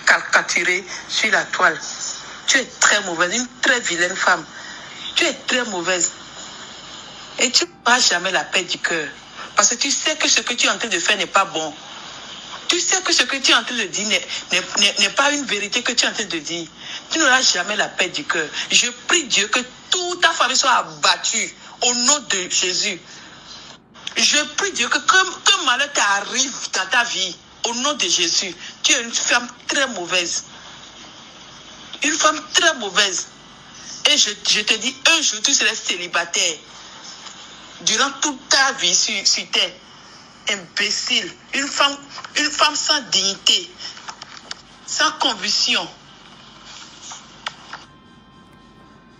caricaturée sur la toile. Tu es très mauvaise, une très vilaine femme. Tu es très mauvaise. Et tu n'auras jamais la paix du cœur. Parce que tu sais que ce que tu es en train de faire n'est pas bon. Tu sais que ce que tu es en train de dire n'est pas une vérité que tu es en train de dire. Tu n'auras jamais la paix du cœur. Je prie Dieu que toute ta famille soit abattue au nom de Jésus. Je prie Dieu que malheur t'arrive dans ta vie au nom de Jésus. Tu es une femme très mauvaise. Une femme très mauvaise. Et je te dis, un jour tu seras célibataire. Durant toute ta vie sur terre. Imbécile. Une femme sans dignité. Sans conviction.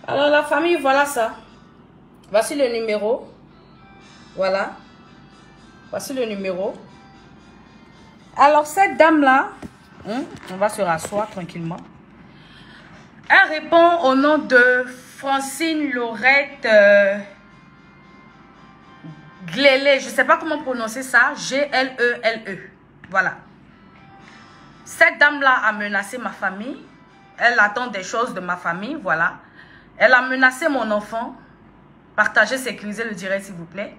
Alors la famille, voilà ça. Voici le numéro. Voilà. Voici le numéro. Alors cette dame-là, on va se rasseoir tranquillement. Elle répond au nom de Francine Laurette Glélé. Je ne sais pas comment prononcer ça. G-L-E-L-E. Voilà. Cette dame-là a menacé ma famille. Elle attend des choses de ma famille. Voilà. Elle a menacé mon enfant. Partagez, sécurisez le direct s'il vous plaît.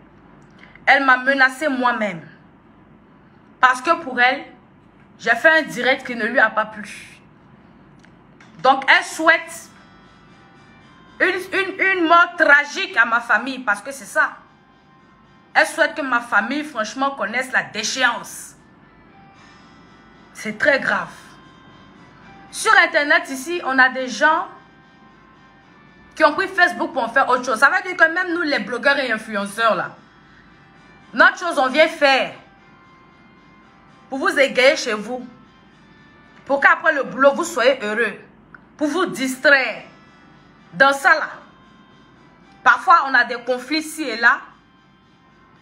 Elle m'a menacé moi-même. Parce que pour elle, j'ai fait un direct qui ne lui a pas plu. Donc, elle souhaite une mort tragique à ma famille. Parce que c'est ça. Elle souhaite que ma famille, franchement, connaisse la déchéance. C'est très grave. Sur Internet, ici, on a des gens qui ont pris Facebook pour en faire autre chose. Ça veut dire que même nous, les blogueurs et influenceurs, là, notre chose, on vient faire pour vous égayer chez vous. Pour qu'après le boulot, vous soyez heureux. Pour vous distraire. Dans ça, là, parfois, on a des conflits ici et là.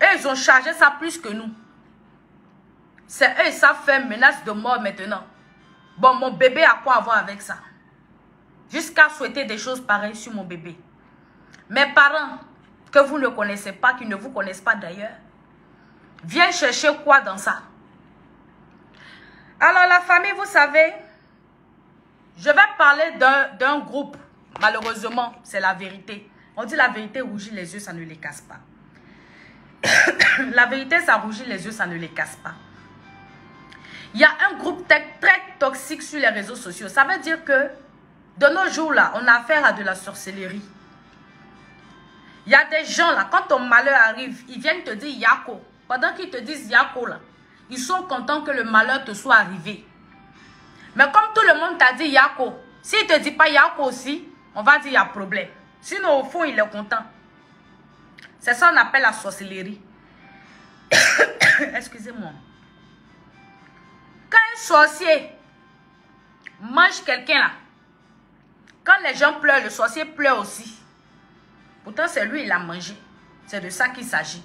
Et ils ont chargé ça plus que nous. C'est eux, ils savent faire menace de mort maintenant. Bon, mon bébé a quoi avoir avec ça? Jusqu'à souhaiter des choses pareilles sur mon bébé. Mes parents, que vous ne connaissez pas, qui ne vous connaissent pas d'ailleurs, viennent chercher quoi dans ça? Alors la famille, vous savez, je vais parler d'un groupe. Malheureusement, c'est la vérité. On dit la vérité rougit les yeux, ça ne les casse pas. La vérité, ça rougit les yeux, ça ne les casse pas. Il y a un groupe très toxique sur les réseaux sociaux. Ça veut dire que de nos jours là, on a affaire à de la sorcellerie. Il y a des gens là, quand ton malheur arrive, ils viennent te dire Yako. Pendant qu'ils te disent Yako là, ils sont contents que le malheur te soit arrivé. Mais comme tout le monde t'a dit Yako, s'il ne te dit pas Yako aussi, on va dire il y a problème. Sinon au fond, il est content. C'est ça qu'on appelle la sorcellerie. Excusez-moi. Quand un sorcier mange quelqu'un là, quand les gens pleurent, le sorcier pleure aussi. Pourtant, c'est lui, il a mangé. C'est de ça qu'il s'agit.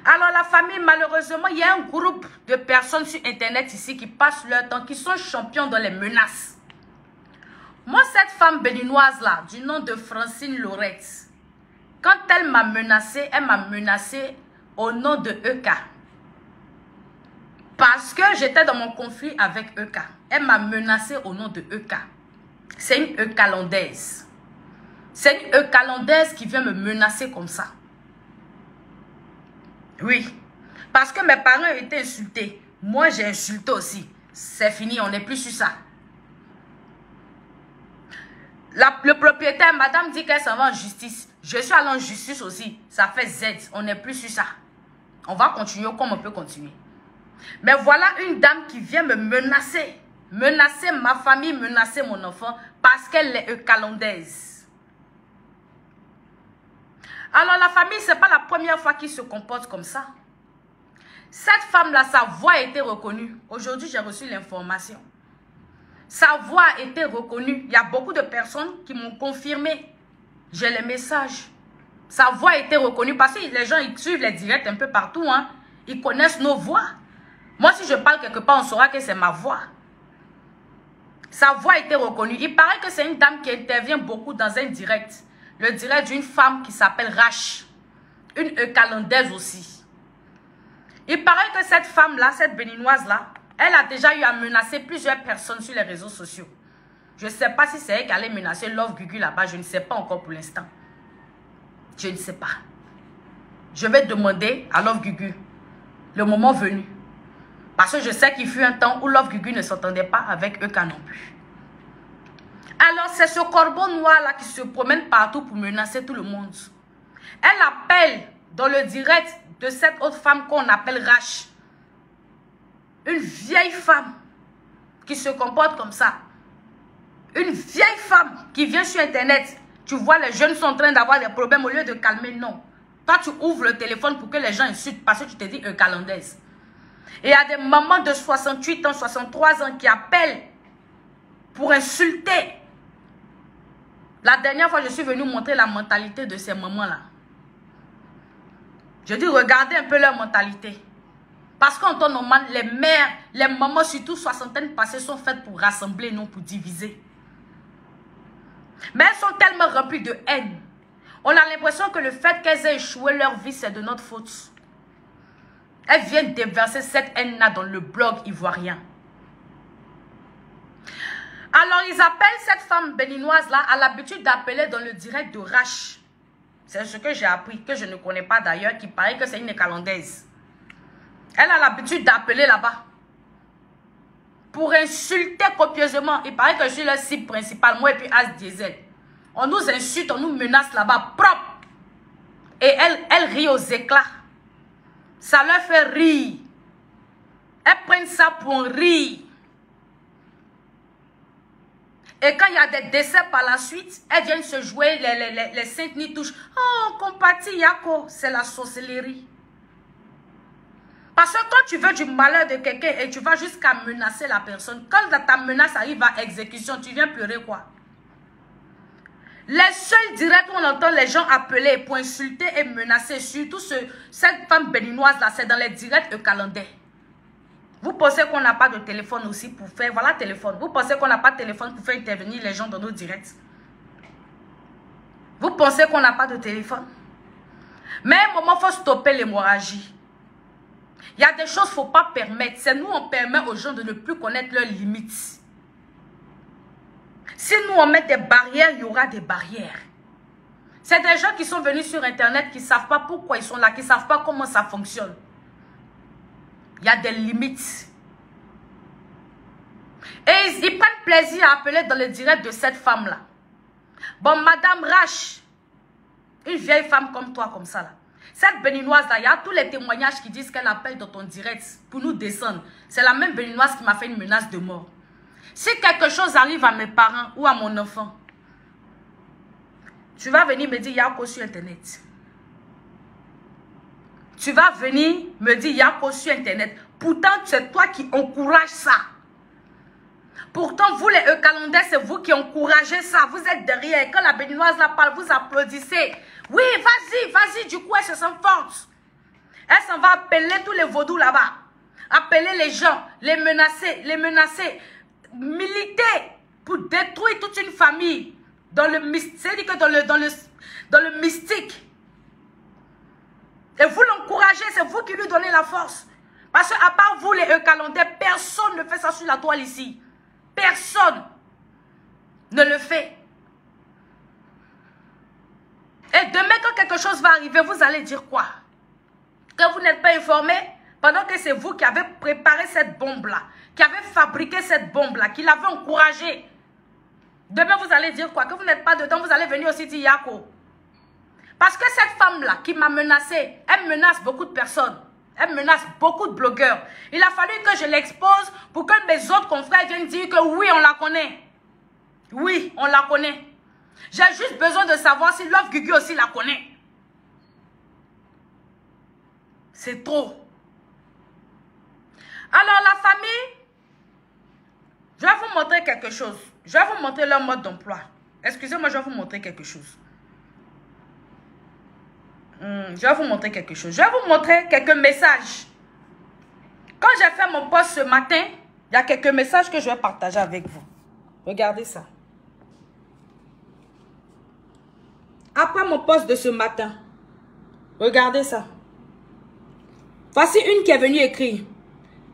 Alors, la famille, malheureusement, il y a un groupe de personnes sur Internet ici qui passent leur temps, qui sont champions dans les menaces. Moi, cette femme béninoise là, du nom de Francine Laurette, quand elle m'a menacé au nom de EK. Parce que j'étais dans mon conflit avec EK. Elle m'a menacé au nom de EK. C'est une Eucalandaise. C'est une Eucalandaise qui vient me menacer comme ça. Oui. Parce que mes parents étaient insultés. Moi, j'ai insulté aussi. C'est fini, on n'est plus sur ça. Le propriétaire, madame dit qu'elle s'en va en justice. Je suis allée en justice aussi. Ça fait Z. On n'est plus sur ça. On va continuer comme on peut continuer. Mais voilà une dame qui vient me menacer. Menacer ma famille, menacer mon enfant. Parce qu'elle est eucalandaise. Alors la famille, ce n'est pas la première fois qu'il se comporte comme ça. Cette femme-là, sa voix a été reconnue. Aujourd'hui, j'ai reçu l'information. Sa voix a été reconnue. Il y a beaucoup de personnes qui m'ont confirmé. J'ai les messages. Sa voix a été reconnue parce que les gens ils suivent les directs un peu partout. Hein. Ils connaissent nos voix. Moi, si je parle quelque part, on saura que c'est ma voix. Sa voix a été reconnue. Il paraît que c'est une dame qui intervient beaucoup dans un direct. Le direct d'une femme qui s'appelle Rach. Une Eucalandaise aussi. Il paraît que cette femme-là, cette béninoise-là, Elle a déjà eu à menacer plusieurs personnes sur les réseaux sociaux. Je ne sais pas si c'est elle qui allait menacer Love Gugu là-bas. Je ne sais pas encore pour l'instant. Je ne sais pas. Je vais demander à Love Gugu le moment venu. Parce que je sais qu'il fut un temps où Love Gugu ne s'entendait pas avec Euka non plus. Alors c'est ce corbeau noir là qui se promène partout pour menacer tout le monde. Elle appelle dans le direct de cette autre femme qu'on appelle Rach. Une vieille femme qui se comporte comme ça. Une vieille femme qui vient sur internet. Tu vois les jeunes sont en train d'avoir des problèmes au lieu de calmer. Non. Toi tu ouvres le téléphone pour que les gens insultent parce que tu te dis calendaise. Et il y a des mamans de 68 ans, 63 ans qui appellent pour insulter. La dernière fois je suis venue montrer la mentalité de ces mamans-là. Je dis regardez un peu leur mentalité. Parce qu'en temps normal, les mères, les mamans, surtout soixantaine passées, sont faites pour rassembler, non pour diviser. Mais elles sont tellement remplies de haine. On a l'impression que le fait qu'elles aient échoué leur vie, c'est de notre faute. Elles viennent déverser cette haine-là dans le blog ivoirien. Alors, ils appellent cette femme béninoise-là à l'habitude d'appeler dans le direct de Rach. C'est ce que j'ai appris, que je ne connais pas d'ailleurs, qui paraît que c'est une calendaise. Elle a l'habitude d'appeler là-bas pour insulter copieusement. Il paraît que je suis le cible principal, moi et puis As Diesel. On nous insulte, on nous menace là-bas, propre. Et elle rit aux éclats. Ça leur fait rire. Elles prennent ça pour rire. Et quand il y a des décès par la suite, elles viennent se jouer les saintes nitouches. Oh, compatis, Yako, c'est la sorcellerie. Parce que quand tu veux du malheur de quelqu'un et tu vas jusqu'à menacer la personne, quand ta menace arrive à exécution, tu viens pleurer quoi? Les seuls directs où on entend les gens appeler pour insulter et menacer, surtout cette femme béninoise là, c'est dans les directs eucalendaires. Vous pensez qu'on n'a pas de téléphone aussi pour faire, voilà téléphone. Vous pensez qu'on n'a pas de téléphone pour faire intervenir les gens dans nos directs? Vous pensez qu'on n'a pas de téléphone? Mais à un moment, il faut stopper l'hémorragie. Il y a des choses qu'il ne faut pas permettre. C'est nous, on permet aux gens de ne plus connaître leurs limites. Si nous, on met des barrières, il y aura des barrières. C'est des gens qui sont venus sur Internet, qui ne savent pas pourquoi ils sont là, qui ne savent pas comment ça fonctionne. Il y a des limites. Et ils prennent plaisir à appeler dans le direct de cette femme-là. Bon, Madame Rach, une vieille femme comme toi, comme ça là. Cette béninoise-là, il y a tous les témoignages qui disent qu'elle appelle dans ton direct pour nous descendre. C'est la même béninoise qui m'a fait une menace de mort. Si quelque chose arrive à mes parents ou à mon enfant, tu vas venir me dire, il y a quoi sur Internet? Tu vas venir me dire, il y a quoi sur Internet? Pourtant, c'est toi qui encourage ça. Pourtant, vous les eucalendaires, c'est vous qui encouragez ça. Vous êtes derrière. Quand la béninoise la parle, vous applaudissez. Oui, vas-y, vas-y. Du coup, elle se sent forte. Elle s'en va appeler tous les vaudous là-bas. Appeler les gens, les menacer, militer pour détruire toute une famille. Dans le mystique. C'est-à-dire que dans le mystique. Et vous l'encouragez, c'est vous qui lui donnez la force. Parce qu'à part vous, les eucalendaires, personne ne fait ça sur la toile ici. Personne ne le fait. Et demain, quand quelque chose va arriver, vous allez dire quoi? Que vous n'êtes pas informé? Pendant que c'est vous qui avez préparé cette bombe-là, qui avez fabriqué cette bombe-là, qui l'avez encouragée. Demain, vous allez dire quoi? Que vous n'êtes pas dedans, vous allez venir aussi dire Yako. Parce que cette femme-là qui m'a menacée, elle menace beaucoup de personnes. Elle menace beaucoup de blogueurs. Il a fallu que je l'expose pour que mes autres confrères viennent dire que oui, on la connaît. Oui, on la connaît. J'ai juste besoin de savoir si Love Gugu aussi la connaît. C'est trop. Alors la famille, je vais vous montrer quelque chose. Je vais vous montrer leur mode d'emploi. Excusez-moi, je vais vous montrer quelque chose. Je vais vous montrer quelque chose. Je vais vous montrer quelques messages. Quand j'ai fait mon post ce matin, il y a quelques messages que je vais partager avec vous. Regardez ça. Après mon post de ce matin, regardez ça. Voici une qui est venue écrire.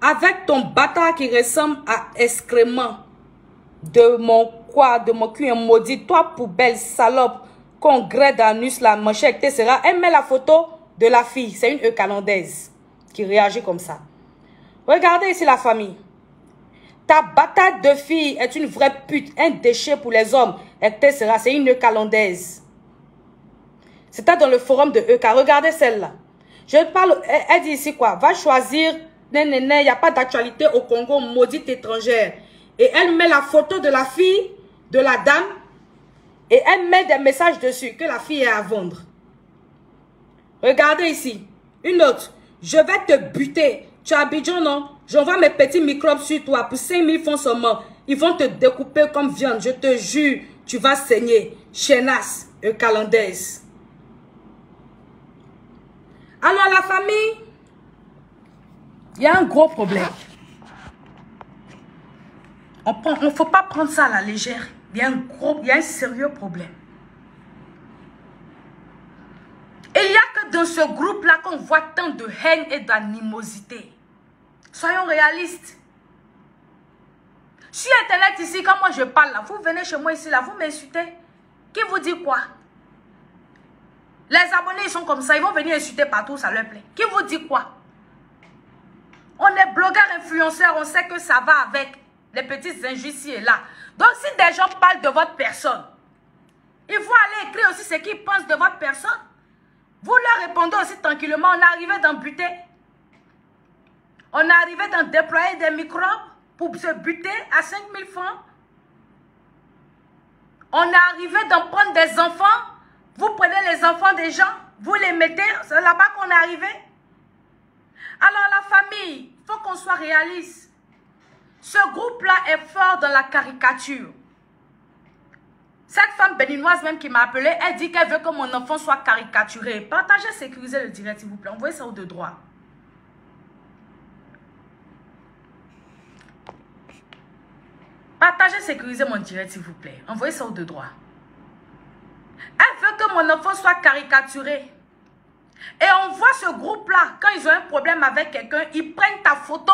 avec ton bâtard qui ressemble à excrément de mon cul maudit, toi poubelle, salope, congrès d'anus, la manchette, etc. Elle met la photo de la fille, c'est une eucalandaise qui réagit comme ça. Regardez ici la famille. Ta bâtarde de fille est une vraie pute, un déchet pour les hommes, etc. C'est une eucalandaise. C'était dans le forum de Euca. Regardez celle-là. Je parle, elle dit ici quoi? Va choisir, il n'y a pas d'actualité au Congo, maudite étrangère. Et elle met la photo de la fille, de la dame, et elle met des messages dessus que la fille est à vendre. Regardez ici. Une autre. Je vais te buter. Tu as Abidjan, non? J'envoie mes petits microbes sur toi pour 5000 francs seulement. Ils vont te découper comme viande. Je te jure, tu vas saigner. Chenasse, eucalandaise. Alors la famille, il y a un gros problème. Il ne faut pas prendre ça à la légère. Il y a un sérieux problème. Et il n'y a que dans ce groupe-là qu'on voit tant de haine et d'animosité. Soyons réalistes. Sur Internet ici, quand moi je parle là, vous venez chez moi ici là, vous m'insultez. Qui vous dit quoi? Les abonnés ils sont comme ça, ils vont venir insulter partout, ça leur plaît. Qui vous dit quoi? On est blogueurs, influenceurs, on sait que ça va avec les petites injustes ici et là. Donc si des gens parlent de votre personne, ils vont aller écrire aussi ce qu'ils pensent de votre personne. Vous leur répondez aussi tranquillement, on est arrivé d'en buter. On est arrivé d'en déployer des microbes pour se buter à 5000 francs. On est arrivé d'en prendre des enfants. Vous prenez les enfants des gens, vous les mettez, c'est là-bas qu'on est arrivé. Alors la famille, il faut qu'on soit réaliste. Ce groupe-là est fort dans la caricature. Cette femme béninoise même qui m'a appelé, elle dit qu'elle veut que mon enfant soit caricaturé. Partagez, sécurisez le direct s'il vous plaît. Envoyez ça au de droit. Partagez, sécurisez mon direct s'il vous plaît. Envoyez ça au de droit. Elle veut que mon enfant soit caricaturé. Et on voit ce groupe-là, quand ils ont un problème avec quelqu'un, ils prennent ta photo.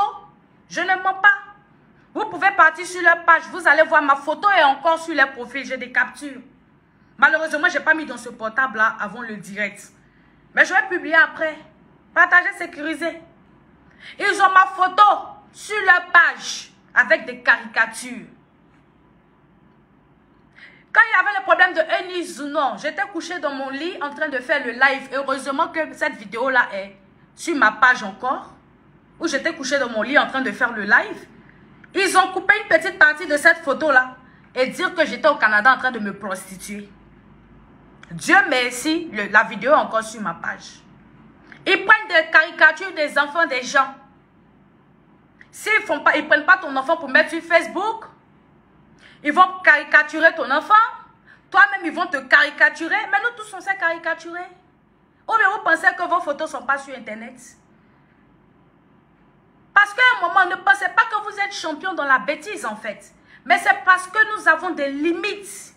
Je ne mens pas. Vous pouvez partir sur leur page, vous allez voir ma photo et encore sur leur profil, j'ai des captures. Malheureusement, je n'ai pas mis dans ce portable-là avant le direct. Mais je vais publier après. Partagez, sécuriser. Ils ont ma photo sur leur page avec des caricatures. Quand il y avait le problème de Eni Zounon, j'étais couché dans mon lit en train de faire le live. Et heureusement que cette vidéo-là est sur ma page encore. Où j'étais couché dans mon lit en train de faire le live. Ils ont coupé une petite partie de cette photo-là. Et dire que j'étais au Canada en train de me prostituer. Dieu merci, la vidéo est encore sur ma page. Ils prennent des caricatures des enfants des gens. S'ils ne prennent pas ton enfant pour mettre sur Facebook, ils vont caricaturer ton enfant. Toi-même, ils vont te caricaturer. Mais nous tous, on s'est caricaturés. Ou bien vous pensez que vos photos ne sont pas sur Internet? Parce qu'à un moment, ne pensez pas que vous êtes champion dans la bêtise, en fait. Mais c'est parce que nous avons des limites.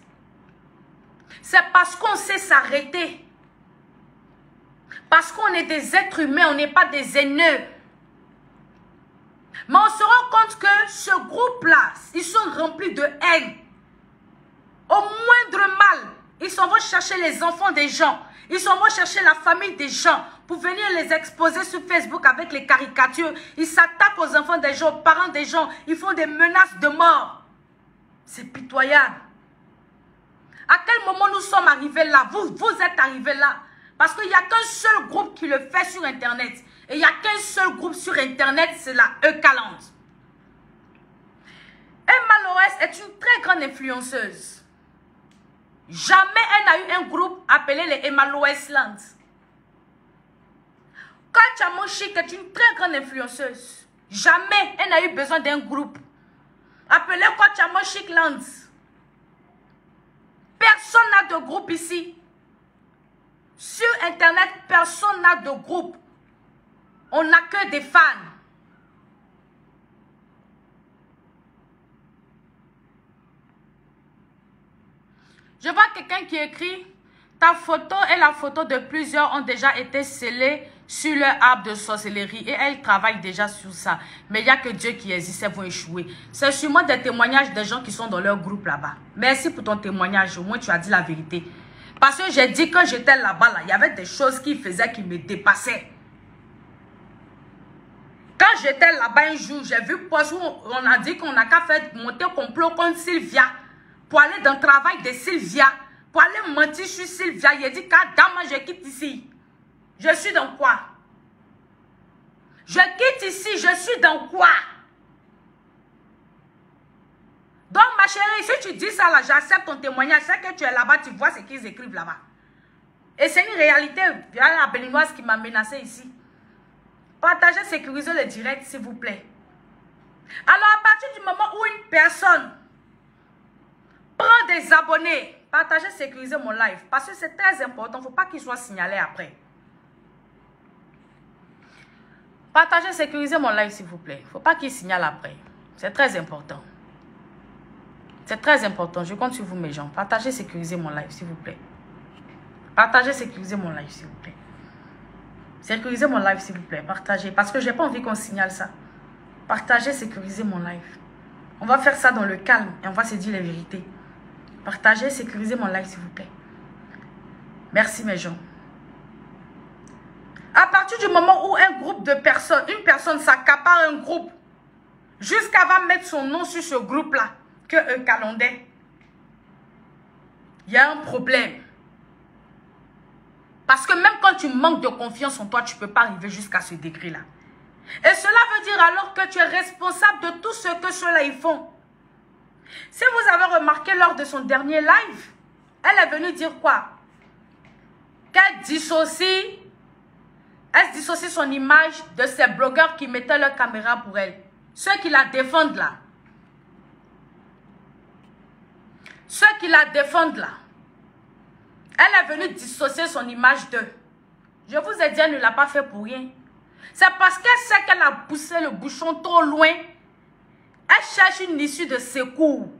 C'est parce qu'on sait s'arrêter. Parce qu'on est des êtres humains, on n'est pas des haineux. Mais on se rend compte que ce groupe-là, ils sont remplis de haine. Au moindre mal, ils s'en vont chercher les enfants des gens. Ils s'en vont chercher la famille des gens pour venir les exposer sur Facebook avec les caricatures. Ils s'attaquent aux enfants des gens, aux parents des gens. Ils font des menaces de mort. C'est pitoyable. À quel moment nous sommes arrivés là? Vous êtes arrivés là. Parce qu'il n'y a qu'un seul groupe qui le fait sur Internet. Et il n'y a qu'un seul groupe sur Internet, c'est la Eucalande. Emma Loès est une très grande influenceuse. Jamais elle n'a eu un groupe appelé les Emma Loès Land. Katja Monchik est une très grande influenceuse. Jamais elle n'a eu besoin d'un groupe appelé Katja Monchik Land. Personne n'a de groupe ici. Sur Internet, personne n'a de groupe. On n'a que des fans. Je vois quelqu'un qui écrit: ta photo et la photo de plusieurs ont déjà été scellées sur leur arbre de sorcellerie et elles travaillent déjà sur ça. Mais il n'y a que Dieu qui existe, elles vont échouer. C'est sûrement des témoignages des gens qui sont dans leur groupe là-bas. Merci pour ton témoignage, au moins tu as dit la vérité. Parce que j'ai dit quand j'étais là-bas, il y avait des choses qui faisaient qui me dépassaient. Quand j'étais là-bas un jour, j'ai vu poste où on a dit qu'on n'a qu'à faire monter complot contre Sylvia. Pour aller dans le travail de Sylvia. Pour aller mentir sur Sylvia. Il a dit quand dame, je quitte ici. Je suis dans quoi? Je quitte ici, je suis dans quoi? Donc ma chérie, si tu dis ça là, j'accepte ton témoignage. C'est que tu es là-bas, tu vois ce qu'ils écrivent là-bas. Et c'est une réalité. Il y a la béninoise qui m'a menacé ici. Partagez, sécurisez le direct, s'il vous plaît. Alors, à partir du moment où une personne prend des abonnés, partagez, sécurisez mon live. Parce que c'est très important. Il ne faut pas qu'il soit signalé après. Partagez, sécurisez mon live, s'il vous plaît. Il ne faut pas qu'il signale après. C'est très important. C'est très important. Je compte sur vous, mes gens. Partagez, sécurisez mon live, s'il vous plaît. Partagez, sécurisez mon live, s'il vous plaît. Sécurisez mon live, s'il vous plaît. Partagez. Parce que je n'ai pas envie qu'on signale ça. Partagez, sécurisez mon live. On va faire ça dans le calme et on va se dire les vérités. Partagez, sécurisez mon live, s'il vous plaît. Merci, mes gens. À partir du moment où un groupe de personnes, une personne s'accapare un groupe, jusqu'à va mettre son nom sur ce groupe-là, que un calendrier, il y a un problème. Parce que même quand tu manques de confiance en toi, tu ne peux pas arriver jusqu'à ce degré-là. Et cela veut dire alors que tu es responsable de tout ce que ceux-là ils font. Si vous avez remarqué lors de son dernier live, elle est venue dire quoi? Qu'elle dissocie, elle dissocie son image de ces blogueurs qui mettaient leur caméra pour elle. Ceux qui la défendent là. Ceux qui la défendent là. Elle est venue dissocier son image d'eux. Je vous ai dit, elle ne l'a pas fait pour rien. C'est parce qu'elle sait qu'elle a poussé le bouchon trop loin. Elle cherche une issue de secours.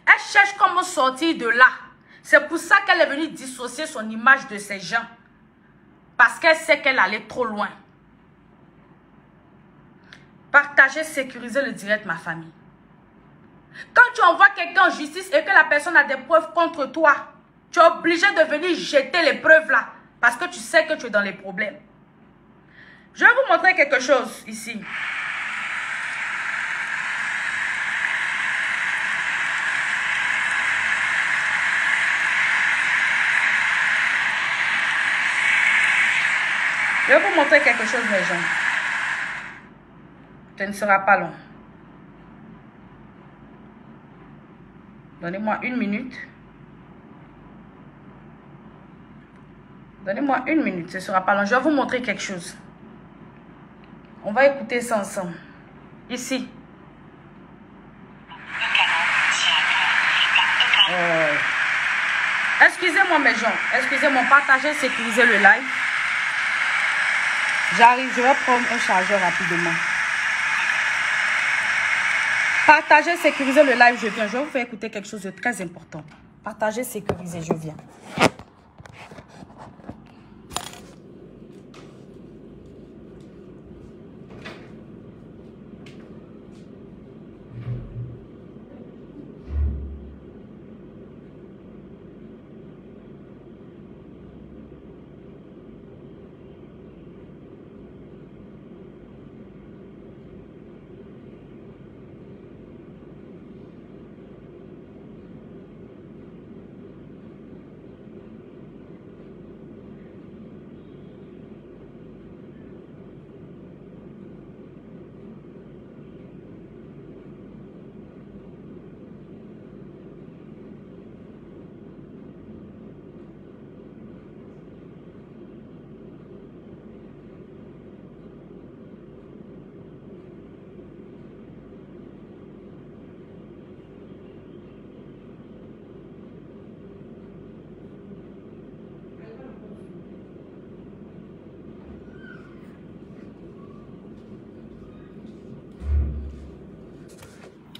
Elle cherche comment sortir de là. C'est pour ça qu'elle est venue dissocier son image de ces gens. Parce qu'elle sait qu'elle allait trop loin. Partagez, sécurisez le direct, ma famille. Quand tu envoies quelqu'un en justice et que la personne a des preuves contre toi, tu es obligé de venir jeter les preuves là. Parce que tu sais que tu es dans les problèmes. Je vais vous montrer quelque chose ici. Je vais vous montrer quelque chose, mes gens. Ce ne sera pas long. Donnez-moi une minute. Donnez-moi une minute, ce ne sera pas long. Je vais vous montrer quelque chose. On va écouter ça ensemble. Ici. Excusez-moi, mes gens. Excusez-moi, partagez, sécurisez le live. J'arrive, je vais prendre un chargeur rapidement. Partagez, sécurisez le live, je viens. Je vais vous faire écouter quelque chose de très important. Partagez, sécurisez, je viens.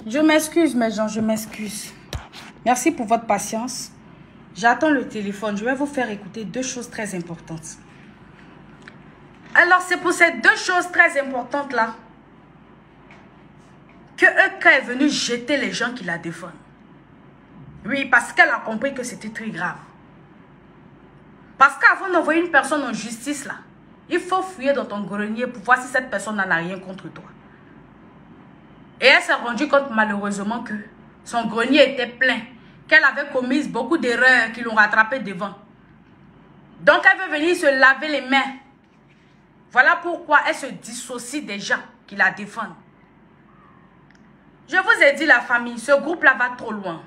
Je m'excuse, mes gens, je m'excuse. Merci pour votre patience. J'attends le téléphone. Je vais vous faire écouter deux choses très importantes. Alors, c'est pour ces deux choses très importantes là que Eka est venu jeter les gens qui la défendent. Oui, parce qu'elle a compris que c'était très grave. Parce qu'avant d'envoyer une personne en justice là, il faut fouiller dans ton grenier pour voir si cette personne n'en a rien contre toi. Et elle s'est rendue compte malheureusement que son grenier était plein, qu'elle avait commis beaucoup d'erreurs qui l'ont rattrapée devant. Donc elle veut venir se laver les mains. Voilà pourquoi elle se dissocie des gens qui la défendent. Je vous ai dit la famille, ce groupe-là va trop loin.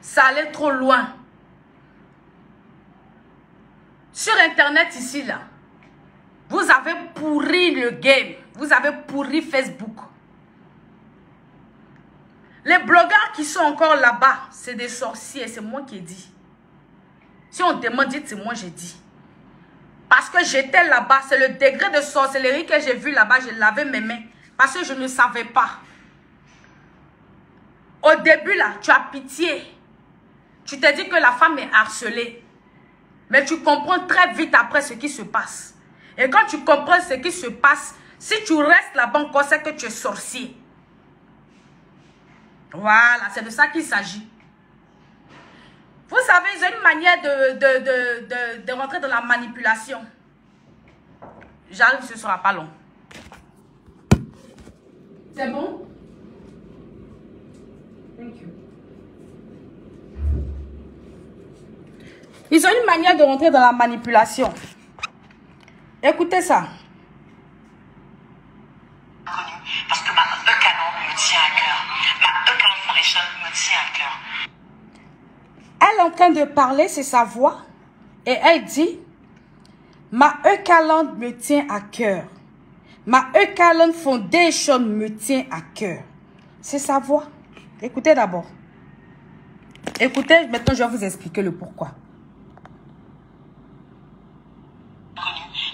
Ça allait trop loin. Sur Internet ici, là, vous avez pourri le game. Vous avez pourri Facebook. Les blogueurs qui sont encore là-bas, c'est des sorciers. C'est moi qui ai dit. Si on demande, dites c'est moi j'ai dit. Parce que j'étais là-bas. C'est le degré de sorcellerie que j'ai vu là-bas. J'ai lavé mes mains. Parce que je ne savais pas. Au début, là, tu as pitié. Tu t'es dit que la femme est harcelée. Mais tu comprends très vite après ce qui se passe. Et quand tu comprends ce qui se passe, si tu restes là-bas encore, c'est que tu es sorcier. Voilà, c'est de ça qu'il s'agit. Vous savez, ils ont une manière de rentrer dans la manipulation. J'arrive, ce ne sera pas long. C'est bon? Thank you. Ils ont une manière de rentrer dans la manipulation. Écoutez ça. Parce que ma E-Canon me tient à cœur. Ma E-Canon Foundation me tient à cœur. Elle est en train de parler, c'est sa voix. Et elle dit, ma E-Canon me tient à cœur. Ma E-Canon Foundation me tient à cœur. C'est sa voix. Écoutez d'abord. Écoutez, maintenant je vais vous expliquer le pourquoi.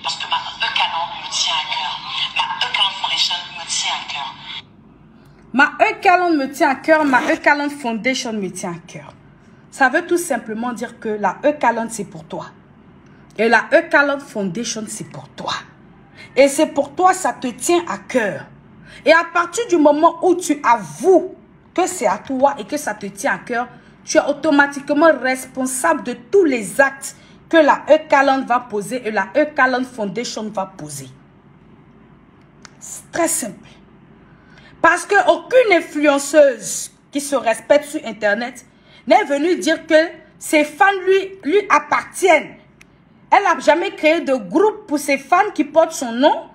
Parce que ma E-Canon me tient à cœur. Ma E-Canon Foundation me tient à cœur. Ma E-Canon me tient à cœur. Ma E-Canon Foundation me tient à cœur. Ça veut tout simplement dire que la E-Canon c'est pour toi. Et la E-Canon Foundation c'est pour toi. Et c'est pour toi, ça te tient à cœur. Et à partir du moment où tu avoues que c'est à toi et que ça te tient à cœur, tu es automatiquement responsable de tous les actes que la E-Canon va poser et la E-Canon Foundation va poser. C'est très simple. Parce qu'aucune influenceuse qui se respecte sur Internet n'est venue dire que ses fans lui appartiennent. Elle n'a jamais créé de groupe pour ses fans qui portent son nom.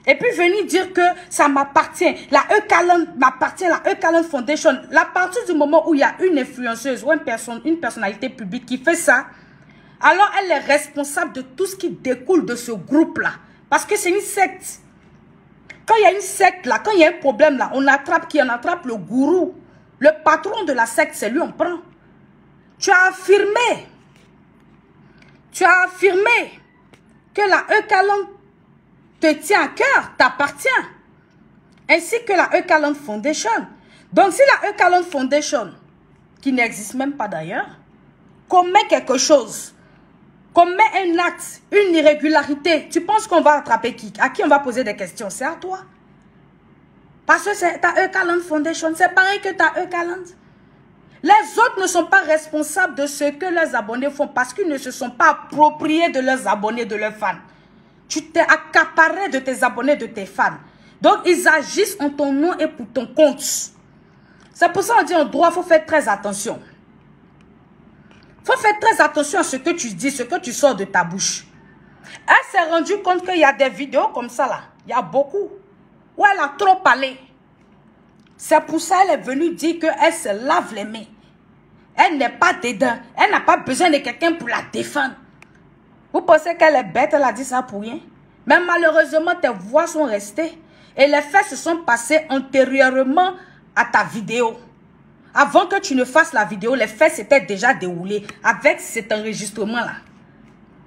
Et puis venir dire que ça m'appartient. La E-Canon m'appartient, la E-Canon Foundation. À partir du moment où il y a une influenceuse ou une personnalité publique qui fait ça, alors elle est responsable de tout ce qui découle de ce groupe-là. Parce que c'est une secte. Quand il y a une secte là, quand il y a un problème là, on attrape qui? On attrape le gourou. Le patron de la secte, c'est lui, on prend. Tu as affirmé que la E-Canon te tient à cœur, t'appartient. Ainsi que la E-Canon Foundation. Donc si la E-Canon Foundation, qui n'existe même pas d'ailleurs, commet quelque chose, commet un acte, une irrégularité, tu penses qu'on va attraper qui? À qui on va poser des questions? C'est à toi. Parce que c'est ta E-Canon Foundation, c'est pareil que ta E-Canon. Les autres ne sont pas responsables de ce que leurs abonnés font parce qu'ils ne se sont pas appropriés de leurs abonnés, de leurs fans. Tu t'es accaparé de tes abonnés, de tes fans. Donc, ils agissent en ton nom et pour ton compte. C'est pour ça qu'on dit en droit, il faut faire très attention. Il faut faire très attention à ce que tu dis, ce que tu sors de ta bouche. Elle s'est rendue compte qu'il y a des vidéos comme ça là. Il y a beaucoup. Où elle a trop parlé. C'est pour ça qu'elle est venue dire qu'elle se lave les mains. Elle n'est pas dedans. Elle n'a pas besoin de quelqu'un pour la défendre. Vous pensez qu'elle est bête, elle a dit ça pour rien? Mais malheureusement, tes voix sont restées. Et les faits se sont passés antérieurement à ta vidéo. Avant que tu ne fasses la vidéo, les faits s'étaient déjà déroulés avec cet enregistrement-là.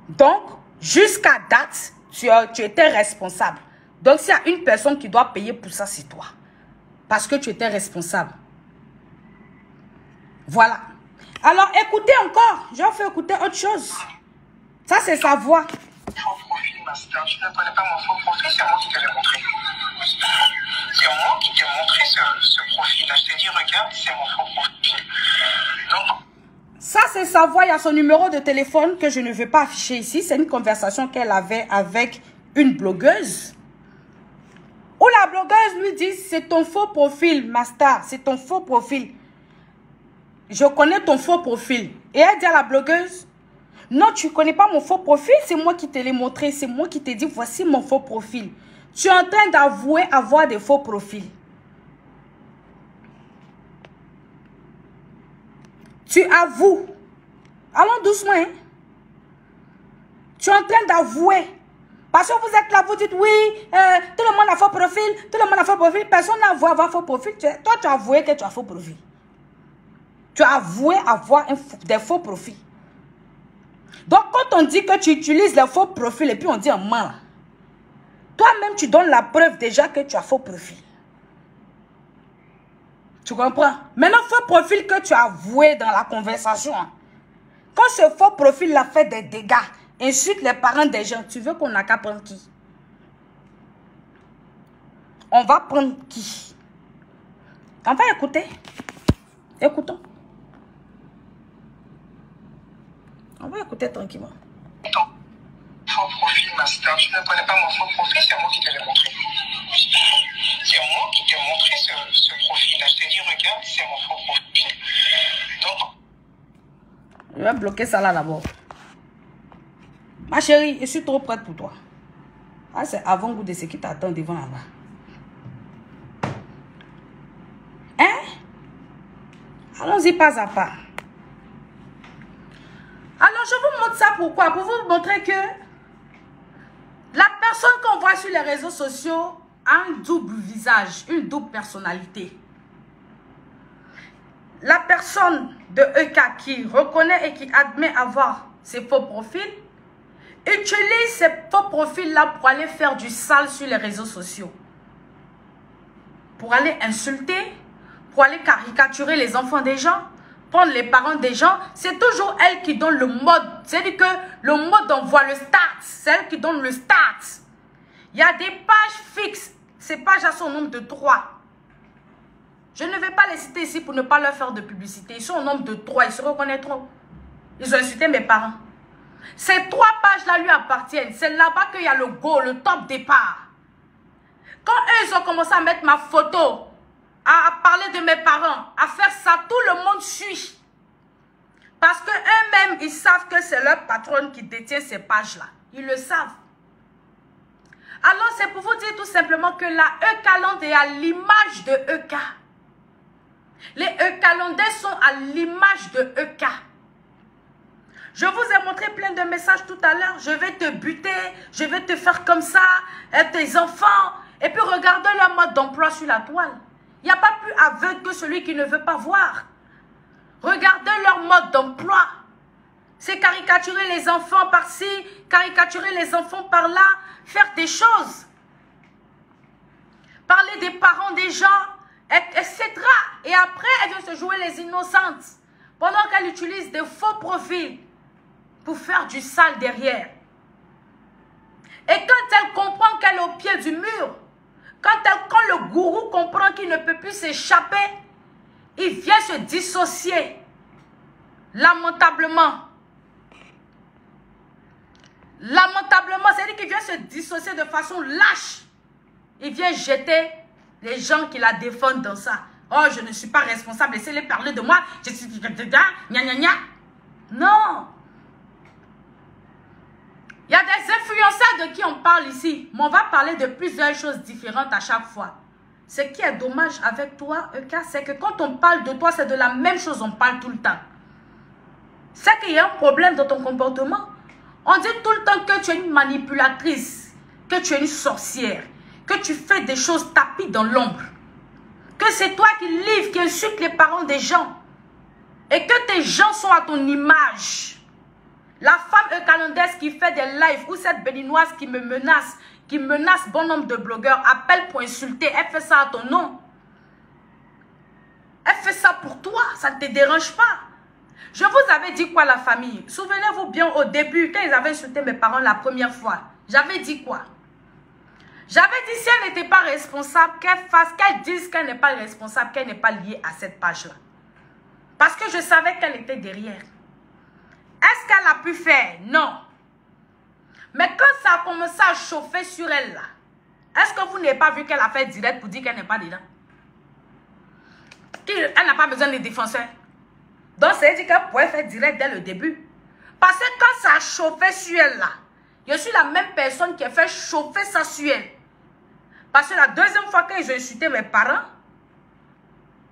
Donc, jusqu'à date, tu étais responsable. Donc, s'il y a une personne qui doit payer pour ça, c'est toi. Parce que tu étais responsable. Voilà. Alors, écoutez encore. Je vais vous faire écouter autre chose. Ça, c'est sa voix. faux profil, Master. Tu ne connais pas mon faux profil, c'est moi qui te l'ai montré. C'est moi qui t'ai montré ce profil-là. Je t'ai dit, regarde, c'est mon faux profil. Donc, ça, c'est sa voix, il y a son numéro de téléphone que je ne vais pas afficher ici. C'est une conversation qu'elle avait avec une blogueuse. Où la blogueuse lui dit, c'est ton faux profil, Master, c'est ton faux profil. Je connais ton faux profil. Et elle dit à la blogueuse, non, tu ne connais pas mon faux profil, c'est moi qui te l'ai montré, c'est moi qui t'ai dit, voici mon faux profil. Tu es en train d'avouer avoir des faux profils. Tu avoues. Allons doucement, hein. Tu es en train d'avouer. Parce que vous êtes là, vous dites, oui, tout le monde a faux profil, tout le monde a faux profil. Personne n'a avoué avoir faux profil. Toi, tu as avoué que tu as faux profil. Tu as avoué avoir des faux profils. Donc, quand on dit que tu utilises les faux profils et puis on dit un mal, toi-même, tu donnes la preuve déjà que tu as faux profil. Tu comprends? Maintenant, faux profil que tu as avoué dans la conversation. Quand ce faux profil a fait des dégâts, insulte les parents des gens, tu veux qu'on n'a qu'à prendre qui? On va prendre qui? On va écouter. Écoutons. On va écouter tranquillement. ton faux profil, Master. Tu ne connais pas mon faux profil, c'est moi qui te l'ai montré. C'est moi qui t'ai montré ce profil-là. Je t'ai dit, regarde, c'est mon faux profil. Donc, je vais bloquer ça là d'abord. Ma chérie, je suis trop prête pour toi. Ah, c'est avant-goût de ce qui t'attend devant là-bas. Hein? Allons-y pas à pas. Alors, je vous montre ça pourquoi? Pour vous montrer que la personne qu'on voit sur les réseaux sociaux a un double visage, une double personnalité. La personne de EK qui reconnaît et qui admet avoir ses faux profils, utilise ces faux profils-là pour aller faire du sale sur les réseaux sociaux. Pour aller insulter, pour aller caricaturer les enfants des gens, prendre les parents des gens. C'est toujours elle qui donne le mode. C'est-à-dire que le mode envoie le start. C'est elle qui donne le start. Il y a des pages fixes. Ces pages à son nombre de 3. Je ne vais pas les citer ici pour ne pas leur faire de publicité. Ils sont au nombre de 3. Ils se reconnaîtront. Ils ont insulté mes parents. Ces 3 pages-là lui appartiennent. C'est là-bas qu'il y a le go, le top départ. Quand eux, ils ont commencé à mettre ma photo, à parler de mes parents, à faire ça, tout le monde suit. Parce que eux-mêmes, ils savent que c'est leur patronne qui détient ces pages-là. Ils le savent. Alors, c'est pour vous dire tout simplement que la EK-Land est à l'image de EK. Les EK-Landais sont à l'image de EK. Je vous ai montré plein de messages tout à l'heure. Je vais te buter, je vais te faire comme ça, tes enfants. Et puis, regardez leur mode d'emploi sur la toile. Il n'y a pas plus aveugle que celui qui ne veut pas voir. Regardez leur mode d'emploi. C'est caricaturer les enfants par-ci, caricaturer les enfants par-là, faire des choses. Parler des parents des gens, etc. Et après, elle vient se jouer les innocentes. Pendant qu'elle utilise des faux profils pour faire du sale derrière. Et quand elle comprend qu'elle est au pied du mur, quand le gourou comprend qu'il ne peut plus s'échapper, il vient se dissocier. Lamentablement. Lamentablement, c'est-à-dire qu'il vient se dissocier de façon lâche. Il vient jeter les gens qui la défendent dans ça. Oh, je ne suis pas responsable, laissez-les parler de moi. Je suis... Non. Il y a des influenceurs de qui on parle ici. Mais on va parler de plusieurs choses différentes à chaque fois. Ce qui est dommage avec toi, EK, c'est que quand on parle de toi, c'est de la même chose, on parle tout le temps. C'est qu'il y a un problème dans ton comportement. On dit tout le temps que tu es une manipulatrice, que tu es une sorcière, que tu fais des choses tapis dans l'ombre. Que c'est toi qui livres, qui insulte les parents des gens. Et que tes gens sont à ton image. La femme EK-Landaise qui fait des lives ou cette béninoise qui me menace bon nombre de blogueurs, appelle pour insulter, elle fait ça à ton nom. Elle fait ça pour toi, ça ne te dérange pas. Je vous avais dit quoi, la famille? Souvenez-vous bien au début, quand ils avaient insulté mes parents la première fois. J'avais dit quoi? J'avais dit si elle n'était pas responsable, qu'elle dise qu'elle n'est pas responsable, qu'elle n'est pas liée à cette page-là. Parce que je savais qu'elle était derrière. Est-ce qu'elle a pu faire? Non. Mais quand ça a commencé à chauffer sur elle là, est-ce que vous n'avez pas vu qu'elle a fait direct pour dire qu'elle n'est pas dedans? Elle n'a pas besoin de défenseurs. Donc, c'est-à-dire qu'elle pouvait faire direct dès le début. Parce que quand ça a chauffé sur elle là, je suis la même personne qui a fait chauffer ça sur elle. Parce que la deuxième fois que j'ai insulté mes parents,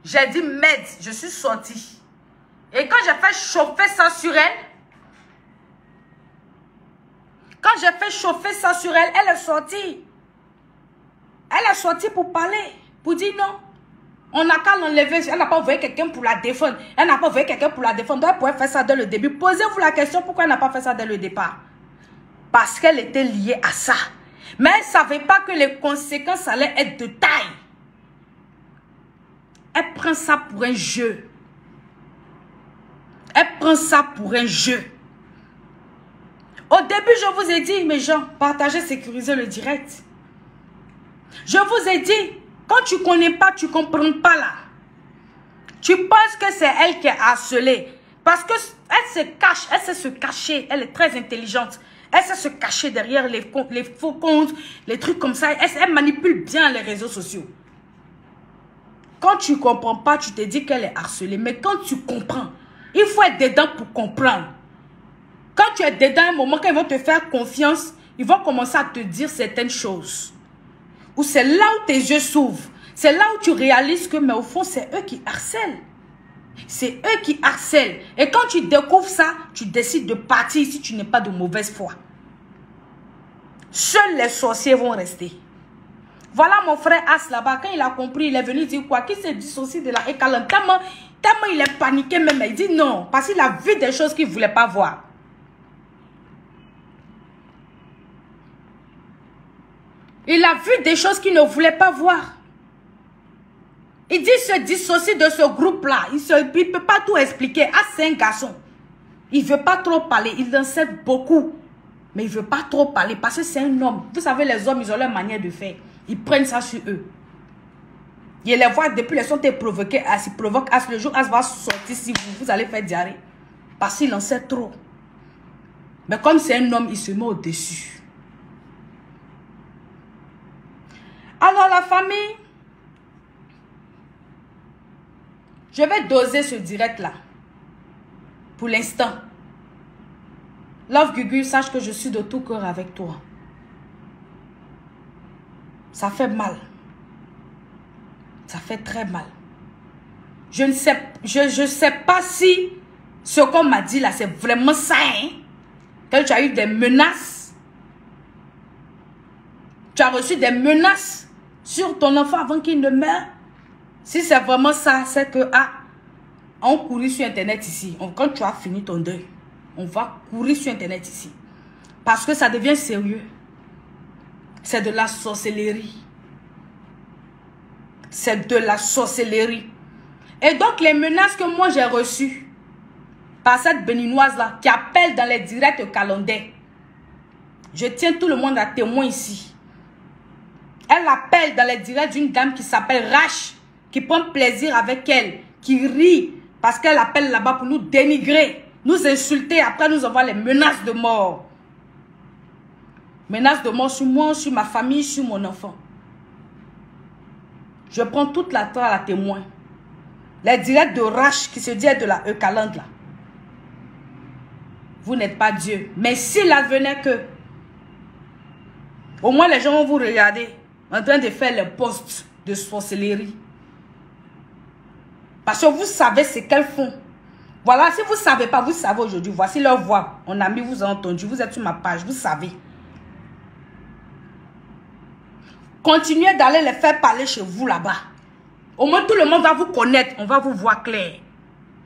j'ai dit merde, je suis sortie. Et quand j'ai fait chauffer ça sur elle, elle est sortie. Elle est sortie pour parler, pour dire non. On n'a qu'à l'enlever. Elle n'a pas envoyé quelqu'un pour la défendre. Donc elle pouvait faire ça dès le début. Posez-vous la question pourquoi elle n'a pas fait ça dès le départ. Parce qu'elle était liée à ça. Mais elle ne savait pas que les conséquences allaient être de taille. Elle prend ça pour un jeu. Au début, je vous ai dit, mes gens, partagez, sécurisez le direct. Je vous ai dit, quand tu ne connais pas, tu ne comprends pas là. Tu penses que c'est elle qui est harcelée. Parce qu'elle se cache, elle sait se cacher. Elle est très intelligente. Elle sait se cacher derrière les faux comptes, les trucs comme ça. Elle manipule bien les réseaux sociaux. Quand tu ne comprends pas, tu te dis qu'elle est harcelée. Mais quand tu comprends, il faut être dedans pour comprendre. Quand tu es dedans, un moment, quand ils vont te faire confiance, ils vont commencer à te dire certaines choses. Ou c'est là où tes yeux s'ouvrent. C'est là où tu réalises que, mais au fond, c'est eux qui harcèlent. C'est eux qui harcèlent. Et quand tu découvres ça, tu décides de partir si tu n'es pas de mauvaise foi. Seuls les sorciers vont rester. Voilà mon frère As là-bas. Quand il a compris, il est venu dire quoi? Qu'il s'est dissocié de la Ekalan. Tellement il est paniqué même. Il dit non. Parce qu'il a vu des choses qu'il ne voulait pas voir. Il a vu des choses qu'il ne voulait pas voir. Il dit se dissocier de ce groupe-là. Il ne peut pas tout expliquer. Ah, c'est un garçon. Il ne veut pas trop parler. Il en sait beaucoup. Mais il ne veut pas trop parler parce que c'est un homme. Vous savez, les hommes, ils ont leur manière de faire. Ils prennent ça sur eux. Il les voit depuis les sont provoqués. As, il provoque As. Le jour As va sortir si vous allez faire diarrhée. Parce qu'il en sait trop. Mais comme c'est un homme, il se met au-dessus. Alors la famille, je vais doser ce direct-là. Pour l'instant. Love Gugu, sache que je suis de tout cœur avec toi. Ça fait mal. Ça fait très mal. Je ne sais pas si ce qu'on m'a dit là, c'est vraiment ça. Hein? Que tu as eu des menaces. Tu as reçu des menaces sur ton enfant avant qu'il ne meure. Si c'est vraiment ça, c'est que, on courit sur Internet ici. Quand tu as fini ton deuil, on va courir sur Internet ici. Parce que ça devient sérieux. C'est de la sorcellerie. C'est de la sorcellerie. Et donc, les menaces que moi j'ai reçues par cette béninoise-là, qui appelle dans les directs calendaires, je tiens tout le monde à témoin ici. Elle appelle dans les directs d'une dame qui s'appelle Rach, qui prend plaisir avec elle, qui rit, parce qu'elle appelle là-bas pour nous dénigrer, nous insulter, après nous envoie les menaces de mort. Menaces de mort sur moi, sur ma famille, sur mon enfant. Je prends toute la temps à la témoin. Les directs de Rach qui se dit de la Eucalande là. Vous n'êtes pas Dieu. Mais s'il advenait que, au moins les gens vont vous regarder en train de faire les posts de sorcellerie. Parce que vous savez ce qu'elles font. Voilà, si vous ne savez pas, vous savez aujourd'hui. Voici leur voix. Mon ami, vous a entendu. Vous êtes sur ma page, vous savez. Continuez d'aller les faire parler chez vous là-bas. Au moins, tout le monde va vous connaître. On va vous voir clair.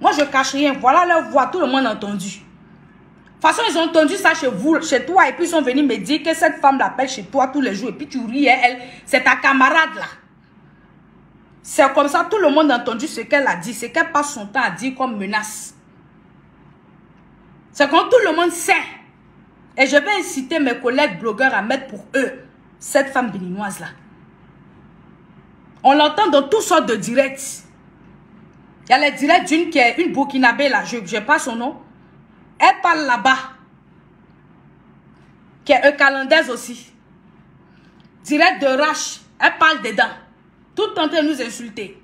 Moi, je ne cache rien. Voilà leur voix. Tout le monde a entendu. De toute façon, ils ont entendu ça chez vous, chez toi. Et puis, ils sont venus me dire que cette femme l'appelle chez toi tous les jours. Et puis, tu ris, elle. C'est ta camarade là. C'est comme ça, tout le monde a entendu ce qu'elle a dit. Ce qu'elle passe son temps à dire comme menace. C'est quand tout le monde sait. Et je vais inciter mes collègues blogueurs à mettre pour eux cette femme béninoise-là. On l'entend dans toutes sortes de directs. Il y a les directs d'une qui est une Burkinabé là, je n'ai pas son nom. Elle parle là-bas. Qui est eucalandaise aussi. Direct de Rache, elle parle dedans. Tout en train de nous insulter.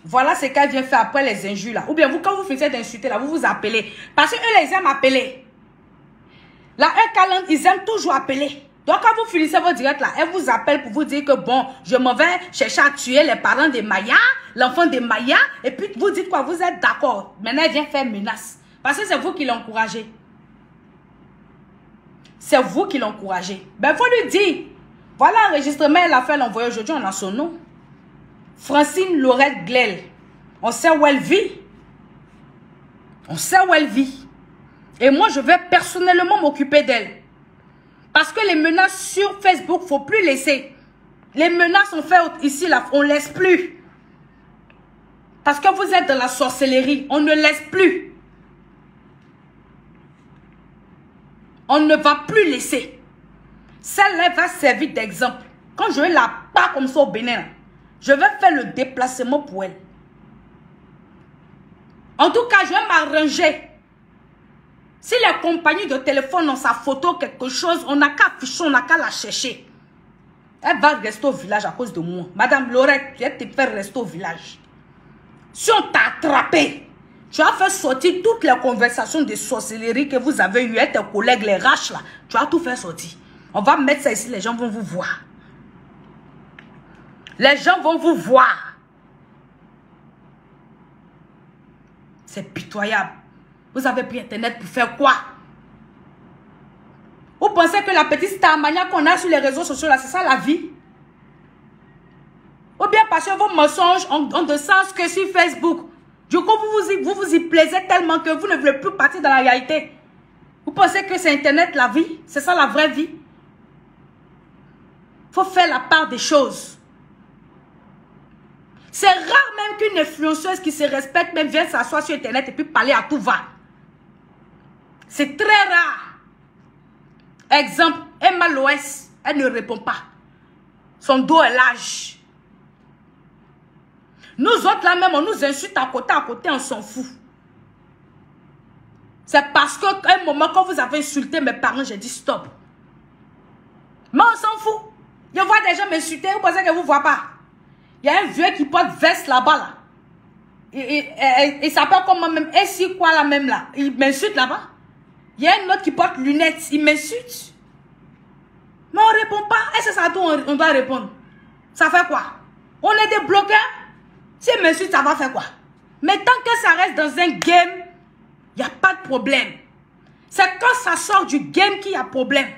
Voilà ce qu'elle vient faire après les injures là. Ou bien vous, quand vous finissez d'insulter là, vous vous appelez. Parce qu'eux, ils aiment appeler. Là, ils aiment toujours appeler. Donc, quand vous finissez votre direct là, elle vous appelle pour vous dire que bon, je m'en vais chercher à tuer les parents de Maya, l'enfant de Maya, et puis vous dites quoi, vous êtes d'accord. Maintenant, elle vient faire menace. Parce que c'est vous qui l'encouragez. C'est vous qui l'encouragez. Ben, il faut lui dire. Voilà l'enregistrement, elle a fait l'envoyer aujourd'hui, on a son nom. Francine Laurette Glel. On sait où elle vit. On sait où elle vit. Et moi, je vais personnellement m'occuper d'elle. Parce que les menaces sur Facebook, il ne faut plus laisser. Les menaces on fait ici, là, on ne laisse plus. Parce que vous êtes dans la sorcellerie, on ne laisse plus. On ne va plus laisser. Celle-là va servir d'exemple. Quand je vais la pas comme ça au Bénin, je vais faire le déplacement pour elle. En tout cas, je vais m'arranger. Si les compagnies de téléphone ont sa photo, quelque chose, on n'a qu'à afficher, on n'a qu'à la chercher. Elle va rester au village à cause de moi. Madame Laurette, tu vas te faire rester au village. Si on t'a attrapé, tu vas faire sortir toutes les conversations de sorcellerie que vous avez eues avec tes collègues, les raches là. Tu vas tout faire sortir. On va mettre ça ici, les gens vont vous voir. Les gens vont vous voir. C'est pitoyable. Vous avez pris Internet pour faire quoi? Vous pensez que la petite starmania qu'on a sur les réseaux sociaux, là, c'est ça la vie? Ou bien parce que vos mensonges ont de sens que sur Facebook. Du coup, vous vous y plaisez tellement que vous ne voulez plus partir dans la réalité. Vous pensez que c'est Internet la vie? C'est ça la vraie vie? Il faut faire la part des choses. C'est rare même qu'une influenceuse qui se respecte même vienne s'asseoir sur Internet et puis parler à tout va. C'est très rare. Exemple, Emma Loès, elle ne répond pas. Son dos est large. Nous autres là même, on nous insulte à côté, on s'en fout. C'est parce qu'à un moment, quand vous avez insulté mes parents, j'ai dit stop. Mais on s'en fout. Je vois des gens m'insulter, vous pensez que vous ne voyez pas. Il y a un vieux qui porte veste là-bas là. Il s'appelle comment même, et si quoi là même là. Il m'insulte là-bas. Il y a un autre qui porte lunettes, il m'insulte. Mais on ne répond pas. Est-ce que c'est à tout on doit répondre? Ça fait quoi? On est des bloqueurs. Si il m'insulte, ça va faire quoi? Mais tant que ça reste dans un game, il n'y a pas de problème. C'est quand ça sort du game qu'il y a problème.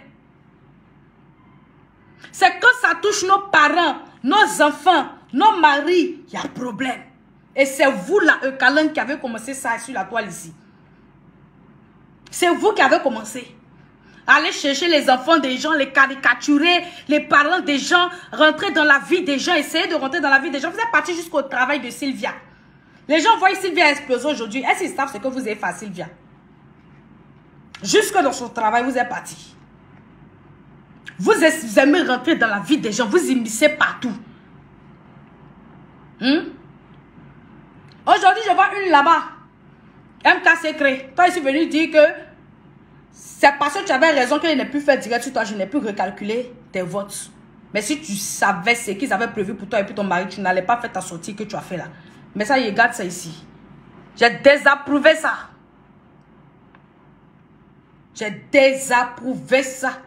C'est quand ça touche nos parents, nos enfants, nos maris, il y a problème. Et c'est vous là, Eucalan, qui avez commencé ça sur la toile ici. C'est vous qui avez commencé. Aller chercher les enfants des gens, les caricaturer, les parents des gens, rentrer dans la vie des gens, essayer de rentrer dans la vie des gens. Vous êtes parti jusqu'au travail de Sylvia. Les gens voient Sylvia exploser aujourd'hui. Est-ce qu'ils savent ce que vous avez fait à Sylvia? Jusque dans son travail, vous êtes parti. Vous aimez rentrer dans la vie des gens, vous immiscez partout. Aujourd'hui, je vois une là-bas. MK Secret. Toi, je suis venu dire que c'est parce que tu avais raison que je n'ai plus fait direct sur toi, je n'ai plus recalculé tes votes. Mais si tu savais ce qu'ils avaient prévu pour toi et pour ton mari, tu n'allais pas faire ta sortie que tu as fait là. Mais ça, regarde ça ici. J'ai désapprouvé ça. J'ai désapprouvé ça.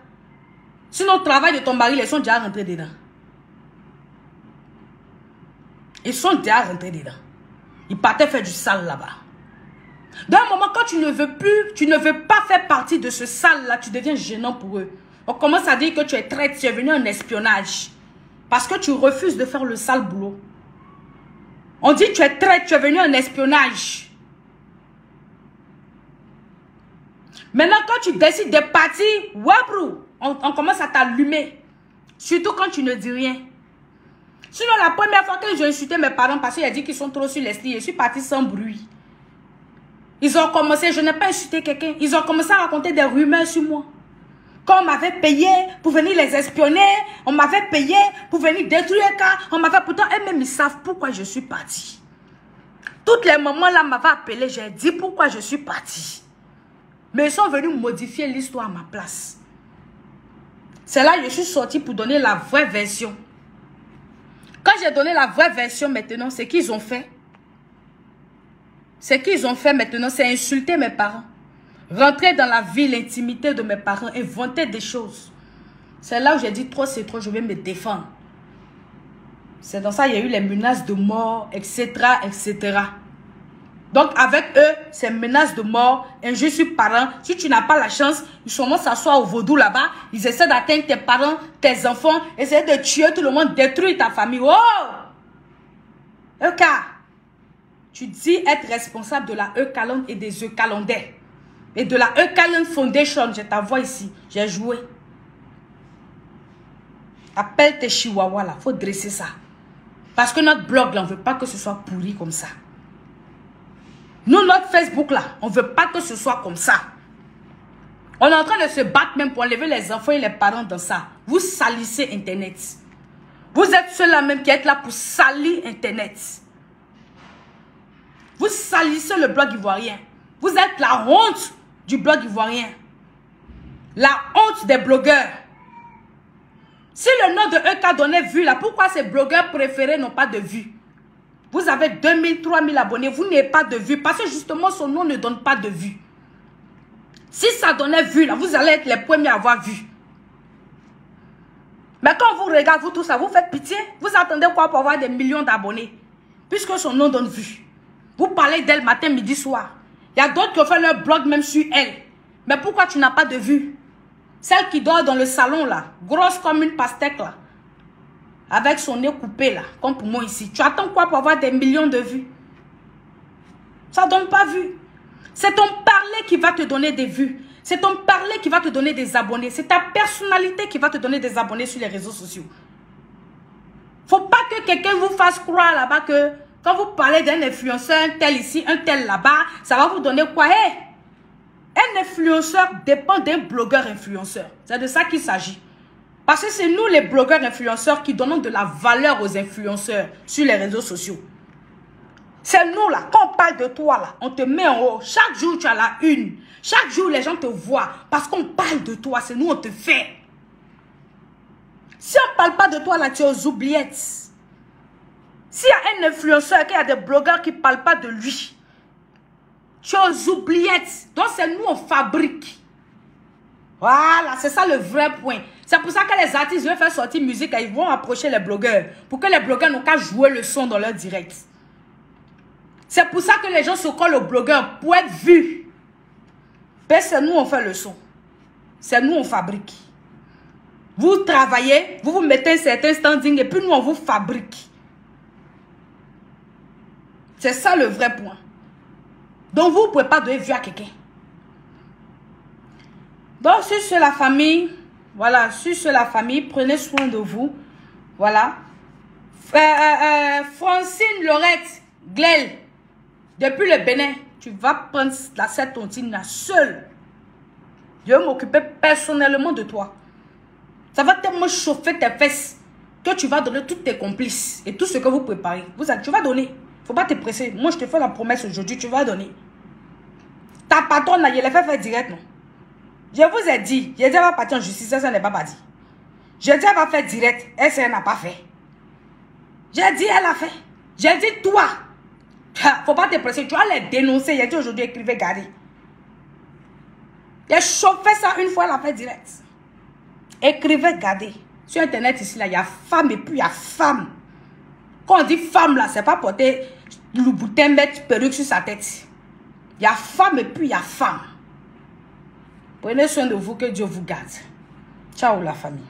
Sinon, le travail de ton mari, ils sont déjà rentrés dedans. Ils sont déjà rentrés dedans. Ils partaient faire du sale là-bas. Dans un moment, quand tu ne veux pas faire partie de ce sale-là, tu deviens gênant pour eux. On commence à dire que tu es traître, tu es venu en espionnage. Parce que tu refuses de faire le sale boulot. On dit que tu es traître, tu es venu en espionnage. Maintenant, quand tu décides de partir, wabrou, on commence à t'allumer. Surtout quand tu ne dis rien. Sinon, la première fois que j'ai insulté mes parents parce qu'ils ont dit qu'ils sont trop sur les slips, je suis partie sans bruit. Ils ont commencé, je n'ai pas insulté quelqu'un, ils ont commencé à raconter des rumeurs sur moi. Quand on m'avait payé pour venir les espionner, on m'avait payé pour venir détruire un cas, on m'avait pourtant, eux-mêmes ils savent pourquoi je suis partie. Toutes les mamans là m'avaient appelé, j'ai dit pourquoi je suis partie. Mais ils sont venus modifier l'histoire à ma place. C'est là que je suis sortie pour donner la vraie version. Quand j'ai donné la vraie version maintenant, c'est qu'ils ont fait. C'est qu'ils ont fait maintenant, c'est insulter mes parents. Rentrer dans la vie, l'intimité de mes parents, inventer des choses. C'est là où j'ai dit trop c'est trop, je vais me défendre. C'est dans ça qu'il y a eu les menaces de mort, etc., etc. Donc avec eux, c'est menaces de mort, injures sur parents. Si tu n'as pas la chance, ils commencent à s'asseoir au vaudou là-bas. Ils essaient d'atteindre tes parents, tes enfants, essaient de tuer tout le monde, détruire ta famille. Oh! EK, tu dis être responsable de la Eucaland et des Eucalandais. Et de la Eucaland Foundation, je t'envoie ici. J'ai joué. Appelle tes chihuahuas là, il faut dresser ça. Parce que notre blog là, on ne veut pas que ce soit pourri comme ça. Nous, notre Facebook là, on ne veut pas que ce soit comme ça. On est en train de se battre même pour enlever les enfants et les parents dans ça. Vous salissez Internet. Vous êtes ceux-là même qui êtes là pour salir Internet. Vous salissez le blog ivoirien. Vous êtes la honte du blog ivoirien. La honte des blogueurs. Si le nom de EK donnait vue là, pourquoi ces blogueurs préférés n'ont pas de vue? Vous avez 2000, 3000 abonnés, vous n'avez pas de vue parce que justement son nom ne donne pas de vue. Si ça donnait vue là, vous allez être les premiers à avoir vu. Mais quand vous regardez vous tout ça, vous faites pitié. Vous attendez quoi pour avoir des millions d'abonnés? Puisque son nom donne vue. Vous parlez d'elle matin, midi, soir. Il y a d'autres qui ont fait leur blog même sur elle. Mais pourquoi tu n'as pas de vue? Celle qui dort dans le salon là, grosse comme une pastèque là. Avec son nez coupé là, comme pour moi ici. Tu attends quoi pour avoir des millions de vues? Ça ne donne pas vue. C'est ton parler qui va te donner des vues. C'est ton parler qui va te donner des abonnés. C'est ta personnalité qui va te donner des abonnés sur les réseaux sociaux. Faut pas que quelqu'un vous fasse croire là-bas que quand vous parlez d'un influenceur, un tel ici, un tel là-bas, ça va vous donner quoi? Hey, un influenceur dépend d'un blogueur influenceur. C'est de ça qu'il s'agit. Parce que c'est nous les blogueurs influenceurs qui donnons de la valeur aux influenceurs sur les réseaux sociaux. C'est nous là, quand on parle de toi là, on te met en haut. Chaque jour tu as la une. Chaque jour les gens te voient. Parce qu'on parle de toi, c'est nous on te fait. Si on ne parle pas de toi là, tu es aux oubliettes. S'il y a un influenceur, qu'il y a des blogueurs qui ne parlent pas de lui, tu es aux oubliettes. Donc c'est nous on fabrique. Voilà, c'est ça le vrai point. C'est pour ça que les artistes veulent faire sortir musique et ils vont approcher les blogueurs. Pour que les blogueurs n'ont qu'à jouer le son dans leur direct. C'est pour ça que les gens se collent aux blogueurs pour être vus. Ben, c'est nous on fait le son. C'est nous on fabrique. Vous travaillez, vous vous mettez un certain standing et puis nous on vous fabrique. C'est ça le vrai point. Donc vous ne pouvez pas donner vue à quelqu'un. Donc sur la famille, voilà, sur la famille, prenez soin de vous. Voilà. Francine Laurette Glel, depuis le Bénin, tu vas prendre cette tontine là seule. Je vais m'occuper personnellement de toi. Ça va tellement chauffer tes fesses que tu vas donner tous tes complices et tout ce que vous préparez. Tu vas donner. Il ne faut pas te presser. Moi, je te fais la promesse aujourd'hui, tu vas donner. Ta patronne, là, je l'ai fait faire direct, non? Je vous ai dit, elle va partir en justice, ça n'est pas parti. J'ai dit, elle va faire direct, elle n'a pas fait. J'ai dit, elle a fait. J'ai dit, toi, faut pas te presser, tu vas les dénoncer. J'ai dit aujourd'hui, écrivez, gardez. J'ai chauffé ça une fois, elle a fait direct. Écrivez, gardez. Sur Internet, ici, là, il y a femme et puis il y a femme. Quand on dit femme, là, c'est pas porter le boutin, mettre perruque sur sa tête. Il y a femme et puis il y a femme. Prenez soin de vous, que Dieu vous garde. Ciao la famille.